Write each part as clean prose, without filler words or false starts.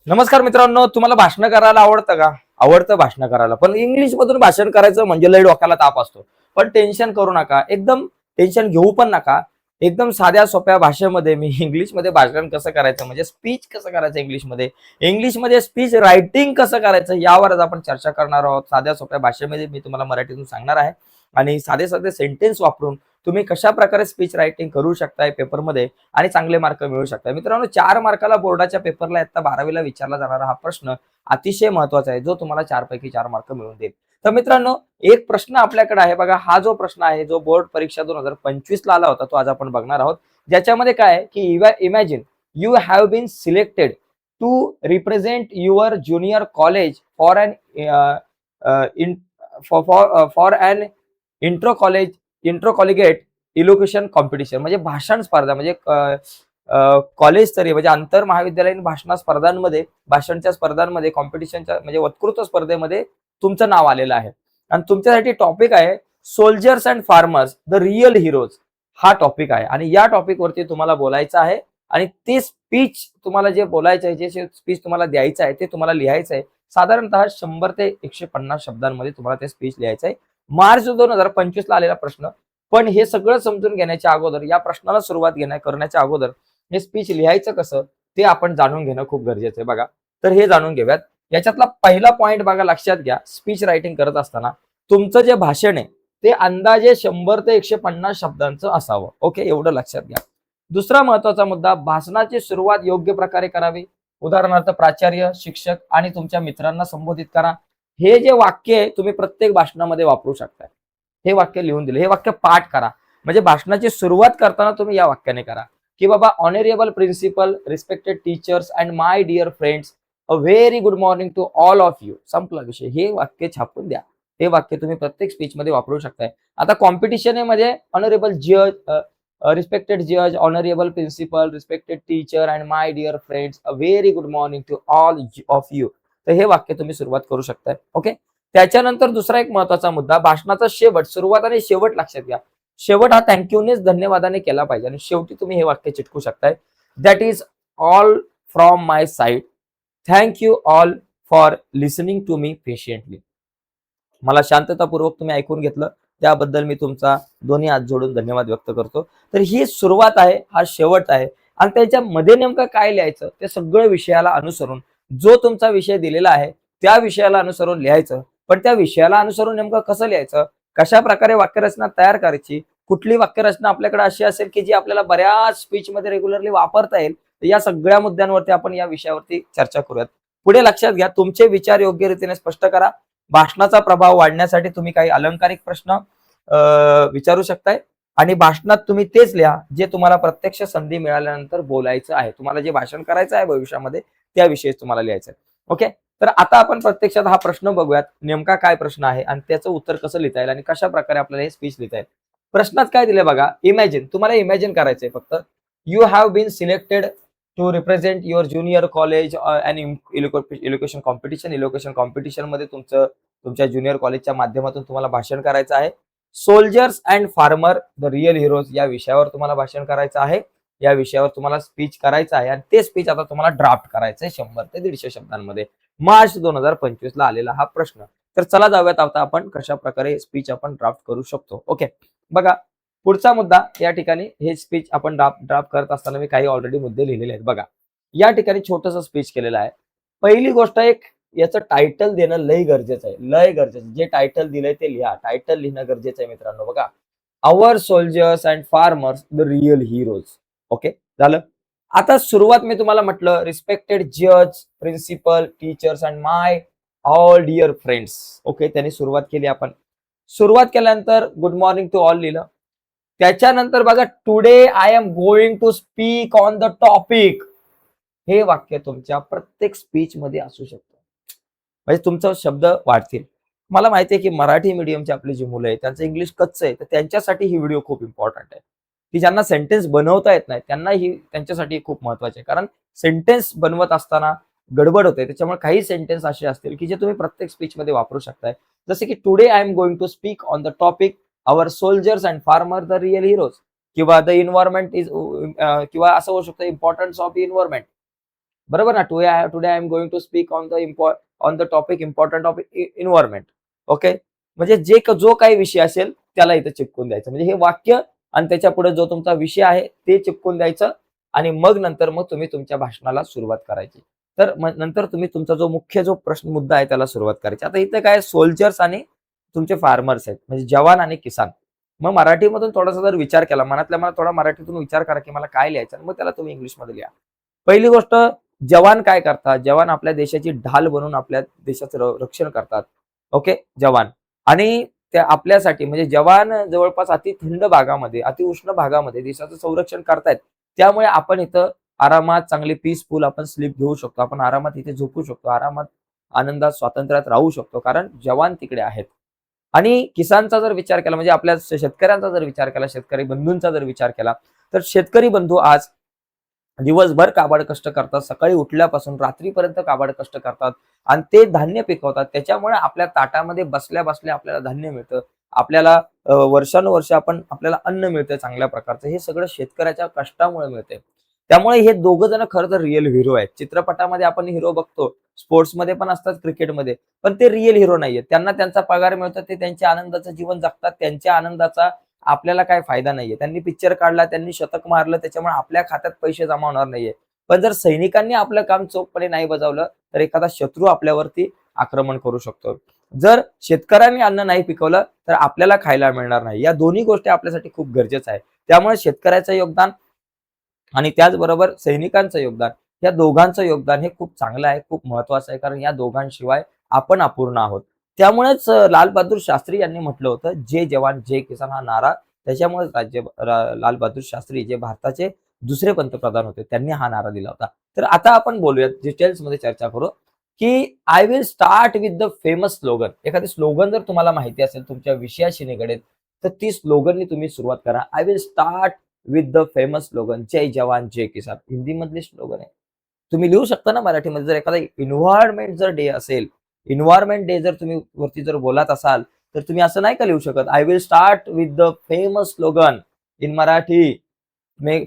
नमस्कार मित्रांनो, तुम्हाला भाषण करायला आवडतं का? आवडतं भाषण करायला, पण इंग्लिश मधून भाषण करायचं म्हणजे लय डोक्याला ताप असतो. पण टेन्शन करू नका, एकदम टेन्शन घेऊ पण नका. एकदम साध्या सोप्या भाषेमध्ये मी इंग्लिशमध्ये भाषण कसं करायचं, म्हणजे स्पीच कसं करायचं इंग्लिशमध्ये स्पीच रायटिंग कसं करायचं, यावरच आपण चर्चा करणार आहोत. साध्या सोप्या भाषेमध्ये मी तुम्हाला मराठीतून सांगणार आहे आणि साधे साधे सेंटेन्स वापरून तुम्ही कशा प्रकारे स्पीच रायटिंग करू शकताय पेपरमध्ये आणि चांगले मार्क मिळवू शकता. मित्रांनो, 4 मार्काला बोर्डाच्या पेपरला इयत्ता 12वीला विचारला जाणारा हा प्रश्न अतिशय महत्वाचा आहे, जो तुम्हाला 4 पैकी 4 मार्क मिळवून देईल. तर मित्रांनो, एक प्रश्न आपल्याकडे आहे बघा. हा जो प्रश्न आहे, जो बोर्ड परीक्षा 2025 ला आला होता, तो आज आपण बघणार आहोत. ज्याच्यामध्ये काय आहे की imagine you have been selected to represent your junior college for an in for an intro college intro collegiate elocution competition, म्हणजे भाषण स्पर्धा, म्हणजे कॉलेज स्तरीय म्हणजे आंतर महाविद्यालयीन भाषण स्पर्धांमध्ये, भाषणच्या स्पर्धांमध्ये, कॉम्पिटिशनच्या म्हणजे वक्तृत्व स्पर्धेमध्ये तुमचं नाव आलेलं आहे. आणि तुमच्यासाठी टॉपिक आहे soldiers and farmers the real heroes. हा टॉपिक आहे आणि या टॉपिक वरती तुम्हाला बोलायचं आहे आणि ते स्पीच तुम्हाला जे बोलायचं आहे, जे स्पीच तुम्हाला द्यायचं आहे, ते तुम्हाला लिहायचं आहे. साधारणतः 100 ते 150 शब्दांमध्ये तुम्हाला ते स्पीच लिहायचं आहे. मार्च 2025 ला आलेला प्रश्न. पण हे सगळं समजून घेण्याच्या अगोदर, या प्रश्नाला सुरुवात करण्याच्या अगोदर हे स्पीच लिहायचं कसं ते आपण जाणून घेणं खूप गरजेचं आहे बघा. तर हे जाणून घेऊयात. याच्यातला पहिला पॉइंट बघा, लक्षात घ्या. स्पीच रायटिंग करत असताना तुमचं जे भाषण आहे ते अंदाजे 100 ते 150 शब्दांचं असावं. ओके, एवढं लक्षात घ्या. दुसरा महत्वाचा मुद्दा, भाषणाची सुरुवात योग्य प्रकारे करावी. उदाहरणार्थ, प्राचार्य, शिक्षक आणि तुमच्या मित्रांना संबोधित करा. हे जे वाक्य आहे तुम्ही प्रत्येक भाषणामध्ये वापरू शकता. हे वाक्य लिहून दिले, हे वाक्य पाठ करा. म्हणजे भाषणाची सुरुवात करताना तुम्ही या वाक्याने करा की बाबा, honourable principal, respected teachers and my dear friends, a very good morning to all of you. संपला विषय. हे वाक्य छापून द्या. हे वाक्य तुम्ही प्रत्येक स्पीच मध्ये वापरू शकताय. आता कॉम्पिटिशन आहे म्हणजे ऑनरेबल जज, रिस्पेक्टेड जज, honourable principal, respected teacher and my dear friends, a very good morning to all of you. तर हे वाक्य तुम्ही सुरुवात करू शकताय. ओके. त्याच्यानंतर दुसरा एक महत्वाचा मुद्दा, भाषणाचा शेवट, सुरुवात आणि शेवट लक्षात घ्या. शेवट हा थँक्यूनेच, धन्यवादाने केला पाहिजे आणि शेवटी तुम्ही हे वाक्य चिटकू शकताय. That is all from my side. Thank you all for listening to me patiently. मला शांततापूर्वक तुम्ही ऐकून घेतलं त्याबद्दल मी तुमचा दोन्ही हात जोडून धन्यवाद व्यक्त करतो. तर ही सुरुवात आहे, हा शेवट आहे आणि त्याच्यामध्ये नेमकं काय लिहायचं ते सगळं विषयाला अनुसरून, जो तुमचा विषय दिलेला आहे त्या विषयाला अनुसरून लिहायचं. पण त्या विषयाला अनुसरून नेमकं कसं लिहायचं, कशा प्रकारे वाक्यरचना तयार करायची, कुठली वाक्यरचना आपल्याकडे अशी असेल की जी आपल्याला बऱ्याच स्पीच मध्ये रेग्युलरली वापरता येईल, या सगळ्या मुद्द्यांवरती आपण या विषयावरती चर्चा करूयात. पुढे लक्षात घ्या, तुमचे विचार योग्य रीतीने स्पष्ट करा. भाषणाचा प्रभाव वाढण्यासाठी तुम्ही काही अलंकारिक प्रश्न विचारू शकताय आणि भाषणात तुम्ही तेच लिहा जे तुम्हाला प्रत्यक्ष संधी मिळाल्यानंतर बोलायचं आहे. तुम्हाला जे भाषण करायचं आहे भविष्यामध्ये त्याविषयी तुम्हाला लिहायचं आहे. ओके. तर आता आपण प्रत्यक्षात हा प्रश्न बघूयात, नेमका काय प्रश्न आहे आणि त्याचं उत्तर कसं लिहिता येईल आणि कशा प्रकारे आपल्याला हे स्पीच लिहिता येईल. प्रश्नात काय दिले बघा, इमॅजिन, तुम्हाला इमॅजिन करायचंय फक्त. You have been selected to represent your junior college and elocution competition. Elocution competition मध्ये तुमच्या ज्युनियर कॉलेजच्या माध्यमातून तुम्हाला भाषण करायचं आहे. Soldiers and farmer the real heroes या विषयावर तुम्हाला भाषण करायचं आहे. या विषयावर तुम्हाला स्पीच करायचं आहे आणि ते स्पीच आता तुम्हाला ड्राफ्ट करायचं आहे 100 ते 150 शब्दांमध्ये. मार्च 2025 ला आलेला हा प्रश्न. तर चला जाऊयात आता आपण कशा प्रकारे स्पीच आपण ड्राफ्ट करू शकतो. ओके. बघा, पुढचा मुद्दा या ठिकाणी, हे स्पीच आपण ड्राफ्ट करत असताना मी काही ऑलरेडी मुद्दे लिहिलेले आहेत बघा. या ठिकाणी छोटस स्पीच केलेलं आहे. पहिली गोष्ट, एक याचं टायटल देणं लय गरजेचं आहे, लय गरजेचं. जे टायटल दिलंय ते लिहा. टायटल लिहिणं गरजेचं आहे मित्रांनो. बघा, our soldiers and farmers the real heroes. Okay, झालं. आता सुरुवात मी तुम्हाला म्हटलं, रिस्पेक्टेड जज, principal, teachers and my all dear friends. Okay, त्यांनी सुरुवात केली. आपण सुरुवात केल्यानंतर गुड मॉर्निंग टू ऑल लिहिलं. त्याच्यानंतर बघा, today I am going to speak on the topic. हे वाक्य तुमच्या प्रत्येक स्पीच मध्ये असू शकतं, म्हणजे तुमचा शब्द वाढतील. मला माहिती आहे की मराठी मीडियमची आपली जी मुलं आहेत त्यांचं इंग्लिश कच्चं आहे, तर त्यांच्यासाठी ही व्हिडिओ खूप इम्पॉर्टंट आहे. की ज्यांना सेंटेन्स बनवता येत नाही त्यांना ही, त्यांच्यासाठी खूप महत्वाचे आहे. कारण सेंटेन्स बनवत असताना गडबड होते, त्याच्यामुळे काही सेंटेन्स असे असतील की जे तुम्ही प्रत्येक स्पीच मध्ये वापरू शकताय. जसे की today I am going to speak on the topic our soldiers and farmer the real heroes, किंवा द इन्व्हायरमेंट इज, किंवा असं होऊ शकतं इम्पॉर्टन्स ऑफ इन्व्हायरमेंट. बरोबर ना. Today I am going to speak on the topic important of environment. Okay. म्हणजे जो काही विषय असेल त्याला इथं चिपकून द्यायचं. म्हणजे हे वाक्य आणि त्याच्या पुढे जो तुमचा विषय आहे ते चिपकून द्यायचं आणि मग तुम्ही तुमच्या भाषणाला सुरुवात करायची. तर नंतर तुम्ही तुमचा जो मुख्य प्रश्न मुद्दा आहे त्याला सुरुवात करायची. आता इथं काय सोल्जर्स आणि तुमचे फार्मर्स आहेत, म्हणजे जवान आणि किसान. मग मराठीमधून थोडासा जर विचार केला, मनातल्या मनात थोडा मराठीतून विचार करा की मला काय लिहायचं, मग त्याला तुम्ही इंग्लिशमध्ये लिहा. पहिली गोष्ट, जवान काय करतात? जवान आपल्या देशाची ढाल बनून आपल्या देशाचं रक्षण करतात. ओके, जवान. आणि त्या आपल्यासाठी म्हणजे जवान जवळपास अति थंड भागामध्ये, अति उष्ण भागामध्ये देशाचं संरक्षण करतायत. त्यामुळे आपण इथं आरामात चांगली पीसफुल आपण स्लीप घेऊ शकतो. आपण आरामात इथे झोपू शकतो. आरामात, आनंदात, स्वातंत्र्यात राहू शकतो. कारण जवान तिकडे आहेत. आणि किसानचा जर विचार केला, म्हणजे आपल्या शेतकऱ्यांचा जर विचार केला, शेतकरी बंधूंचा जर विचार केला, तर शेतकरी बंधू आज दिवसभर काबाड कष्ट करतात. सकाळी उठल्यापासून रात्रीपर्यंत काबाड कष्ट करतात आणि ते धान्य पिकवतात. त्याच्यामुळे आपल्या ताटामध्ये बसल्या बसल्या आपल्याला धान्य मिळतं. आपल्याला वर्षानुवर्ष आपल्याला अन्न मिळतं चांगल्या प्रकारचं. हे सगळं शेतकऱ्याच्या कष्टामुळे मिळते. त्यामुळे हे दोघं जण खरं तर रिअल हिरो आहेत. चित्रपटामध्ये आपण हिरो बघतो, स्पोर्ट्समध्ये पण असतात, क्रिकेटमध्ये, पण ते रिअल हिरो नाहीयेत. त्यांना त्यांचा पगार मिळतो, ते त्यांच्या आनंदाचं जीवन जगतात. त्यांच्या आनंदाचा आपल्याला काय फायदा नाहीये. त्यांनी पिक्चर काढला, त्यांनी शतक मारलं, त्याच्यामुळे आपल्या खात्यात पैसे जमा होणार नाहीये. पण जर सैनिकांनी आपलं काम चोखपणे नाही बजावलं तर एखादा शत्रू आपल्यावरती आक्रमण करू शकतो. जर शेतकऱ्यांनी अन्न नाही पिकवलं तर आपल्याला खायला मिळणार नाही. या दोन्ही गोष्टी आपल्यासाठी खूप गरजेचं आहे. त्यामुळे शेतकऱ्याचं योगदान आणि त्याचबरोबर सैनिकांचं योगदान, या दोघांचं योगदान हे खूप चांगलं आहे, खूप महत्वाचं आहे. कारण या दोघांशिवाय आपण अपूर्ण आहोत. त्यामुळेच लालबहादूर शास्त्री यांनी म्हटलं होतं, जय जवान जय किसान हा नारा. त्याच्यामुळे लालबहादूर शास्त्री जे भारताचे दुसरे पंतप्रधान होते, त्यांनी हा नारा दिला होता. तर आता आपण बोलूयात, डिटेल्समध्ये चर्चा करू की I will start with the famous slogan. एखादी स्लोगन जर तुम्हाला माहिती असेल तुमच्या विषयाशी निगडीत, तर ती स्लोगननी तुम्ही सुरुवात करा. I will start with the famous slogan जय जवान जय किसान. हिंदी मधले स्लोगन आहे, तुम्ही लिहू शकता ना मराठीमध्ये. जर एखादा इन्व्हायरमेंट जर डे असेल, इन्व्हायरमेंट डे जर तुम्ही वरती जर बोलत असाल, तर तुम्ही असं नाही का लिहू शकत, I will start with the famous slogan in Marathi.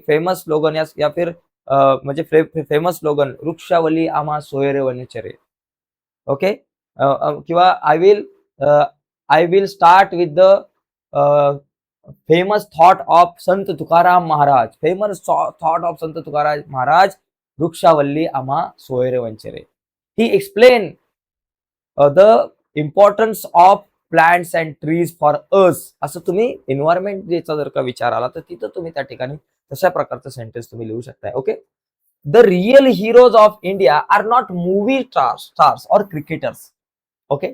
Famous slogan या फिर म्हणजे फेमस स्लोगन वृक्षावली आम्हा सोयरे वनचरे. ओके. किंवा I will start with the famous thought of Sant Tukaram Maharaj. Famous thought of Sant Tukaram Maharaj, वृक्षावल्ली आम्हा सोयरे वंचरे. He explain the importance of plants and trees for us. असं तुम्ही एन्व्हायरमेंट डेचा जर का विचार आला तर तिथं तुम्ही त्या ठिकाणी तशा प्रकारचं सेंटेन्स तुम्ही लिहू शकताय. Okay. The real heroes of India are not movie stars और क्रिकेटर्स. ओके.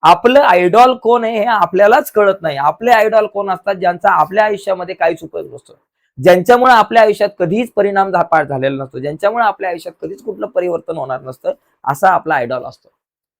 आपलं आयडॉल कोण आहे हे आपल्यालाच कळत नाही. आपले आयडॉल कोण असतात? ज्यांचा आपल्या आयुष्यामध्ये काहीच उपयोग नसतो, ज्यांच्यामुळे आपल्या आयुष्यात कधीच परिणाम झालेला नसतो, ज्यांच्यामुळे आपल्या आयुष्यात कधीच कुठलं परिवर्तन होणार नसतं, असा आपला आयडॉल असतो.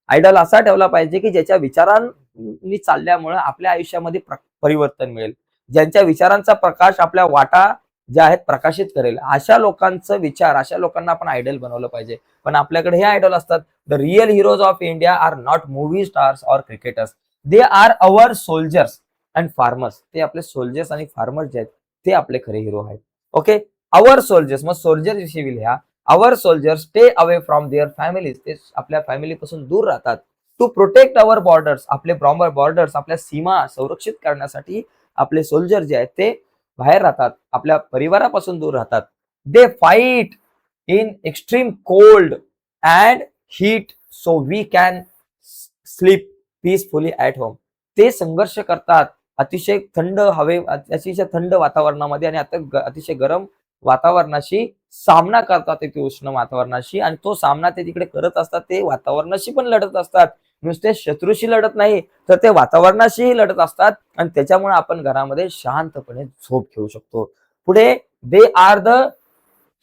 आयडॉल असा ठेवला पाहिजे की ज्याच्या विचारांनी चालल्यामुळे आपल्या आयुष्यामध्ये परिवर्तन मिळेल, ज्यांच्या विचारांचा प्रकाश आपल्या वाटा ज्या आहेत प्रकाशित करेल, अशा लोकांचं विचार, अशा लोकांना आपण आयडॉल बनवलं पाहिजे. पण आपल्याकडे हे आयडॉल असतात. The real heroes of India are not movie stars और cricketers, they are our soldiers and farmers. ते आपले सोल्जर्स आणि फार्मर्स जे आहेत ते आपले खरे हिरो आहेत. ओके. अवर सोल्जर्स, मग सोल्जर विषयी लिहा. Our soldiers stay away from their families. ते आपल्या फॅमिलीपासून दूर राहतात. To protect our borders. आपले बॉर्डर्स, आपल्या सीमा संरक्षित करण्यासाठी आपले सोल्जर जे आहेत ते बाहेर राहतात, आपल्या परिवारापासून दूर राहतात. They fight in extreme cold and heat so we can sleep peacefully at home. ते संघर्ष करतात अतिशय थंड अतिशय थंड वातावरणामध्ये आणि अतिशय गरम वातावरणाशी सामना करतात, ते उष्ण वातावरणाशी. आणि तो सामना ते तिकडे करत असतात, ते वातावरणाशी पण लढत असतात. नुसते शत्रूशी लढत नाही तर ते वातावरणाशीही लढत असतात. आणि त्याच्यामुळे आपण घरामध्ये शांतपणे झोप घेऊ शकतो. पुढे, दे are the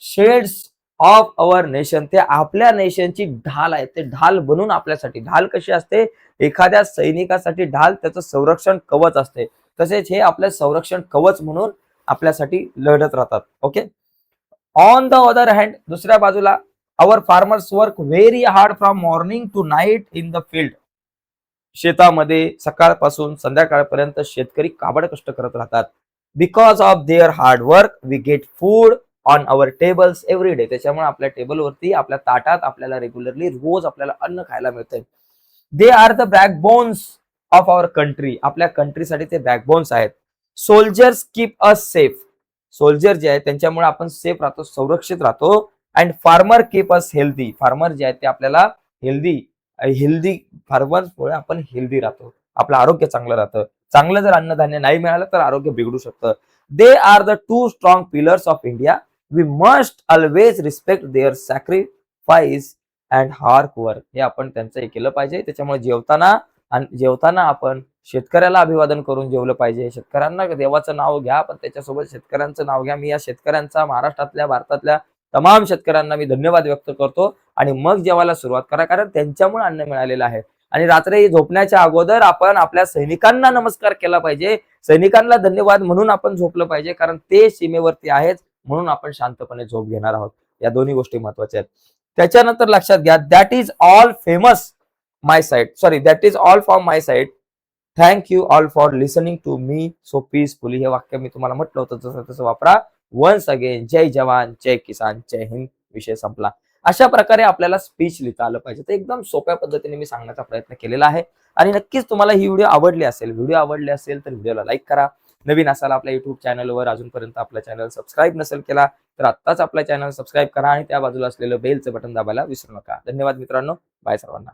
shades of our nation. ते आपल्या नेशनची ढाल आहे. ते ढाल बनून आपल्यासाठी. ढाल कशी असते? एखाद्या सैनिकासाठी ढाल त्याचं संरक्षण कवच असते. तसेच हे आपलं संरक्षण कवच म्हणून आपल्यासाठी लढत राहतात. Okay. On the other hand, दुसऱ्या बाजूला, our farmers work very hard from morning to night in the field. शेतामध्ये सकाळपासून संध्याकाळपर्यंत शेतकरी काबड कष्ट करत राहतात. Because of their hard work we get food on our tables every day. त्याच्यामुळे आपल्या टेबलवरती, आपल्या ताटात आपल्याला रेग्युलरली रोज आपल्याला अन्न खायला मिळतंय. They are the backbones of our country. आपल्या कंट्रीसाठी ते बॅकबोन्स आहेत. Soldiers keep us safe. Soldier जे आहेत त्यांच्यामुळे आपण सेफ राहतो, संरक्षित राहतो. And farmer keep us healthy. Farmer जे आहेत ते आपल्याला हेल्दी हेल्दी फार्मर्समुळे आपण हेल्दी राहतो, आपलं आरोग्य चांगलं राहतं. चांगलं जर अन्नधान्य नाही मिळालं तर आरोग्य बिघडू शकतं. They are the two strong pillars of India. We must always respect their sacrifice and hard work. हे आपण त्यांचं हे केलं पाहिजे. त्याच्यामुळे जेवताना आपण शेतकऱ्याला अभिवादन करून जेवलं पाहिजे. शेतकऱ्यांना देवाचं नाव घ्या, पण त्याच्यासोबत शेतकऱ्यांचं नाव घ्या. मी या शेतकऱ्यांचा, महाराष्ट्रातल्या, भारतातल्या तमाम शेतकऱ्यांना मी धन्यवाद व्यक्त करतो. आणि मग जेवायला सुरुवात करा, कारण त्यांच्यामुळे अन्न मिळालेलं आहे. आणि रात्री झोपण्याच्या अगोदर आपण आपल्या सैनिकांना नमस्कार केला पाहिजे. सैनिकांना धन्यवाद म्हणून आपण झोपलं पाहिजे, कारण ते सीमेवरती आहेत, म्हणून आपण शांतपणे झोप घेणार आहोत. या दोन्ही गोष्टी महत्वाच्या आहेत. त्याच्यानंतर लक्षात घ्या, that is all famous my side, sorry that is all from my side. Thank you all for listening to me so peacefully. हे वाक्य मी तुम्हाला म्हटलं होतं, जसं तसं वापरा. वन्स अगेन, जय जवान, जय किसान, जय हिंद. विषय संपला. अशा प्रकारे आपल्याला स्पीच लिहिता आलं पाहिजे. तर एकदम सोप्या पद्धतीने मी सांगण्याचा प्रयत्न केलेला आहे. आणि नक्कीच तुम्हाला ही व्हिडिओ आवडली असेल. तर व्हिडिओला लाईक करा. नवीन असाल आपल्या युट्यूब चॅनलवर, अजूनपर्यंत आपला चॅनल सबस्क्राईब नसेल केला तर आत्ताच आपला चॅनल सबस्क्राईब करा आणि त्या बाजूला असलेलं बेलचं बटन दाबायला विसरू नका. धन्यवाद मित्रांनो. बाय सर्वांना.